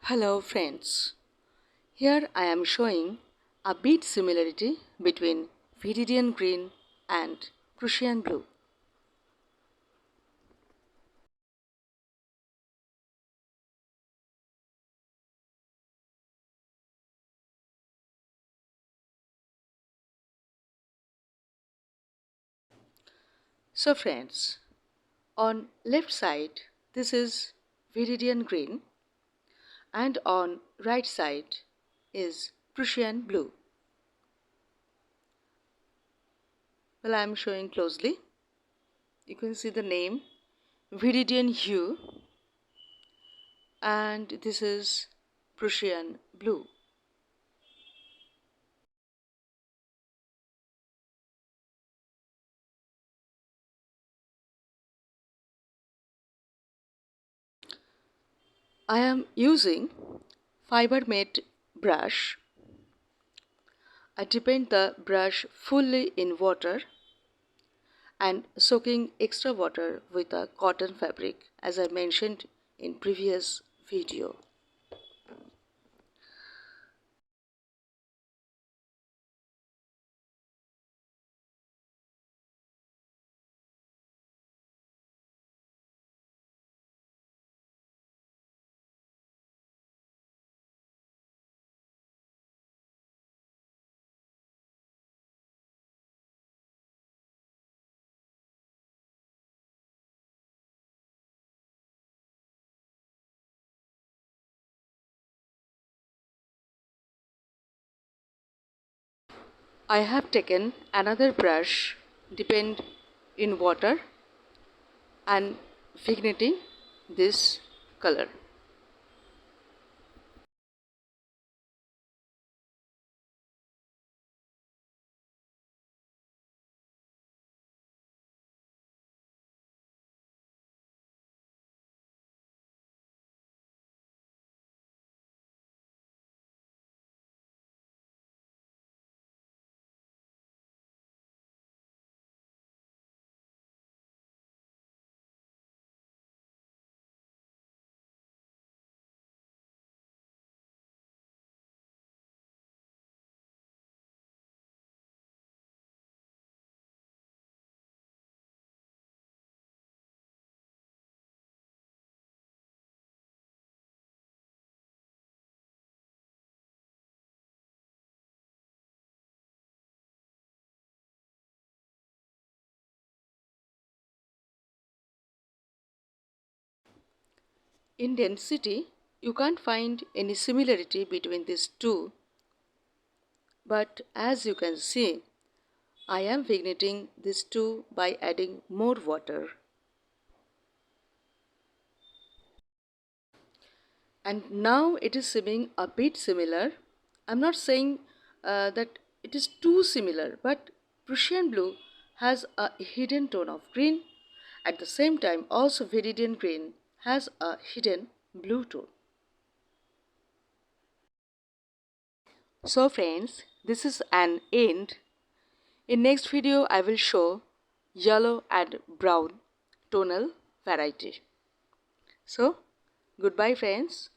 Hello friends, here I am showing a bit similarity between viridian green and Prussian blue. So friends, on left side this is viridian green and on right side is Prussian blue. Well, I am showing closely. You can see the name viridian hue and this is Prussian blue. I am using fiber made brush. I dip the brush fully in water and soaking extra water with a cotton fabric as I mentioned in previous video. I have taken another brush dipped in water and vigneting this color. In density, you can't find any similarity between these two, but as you can see, I am vigneting these two by adding more water. And now it is seeming a bit similar. I'm not saying that it is too similar, but Prussian blue has a hidden tone of green. At the same time, also viridian green has a hidden blue tone. So friends, this is an end. In next video, I will show yellow and brown tonal variety. So, goodbye friends.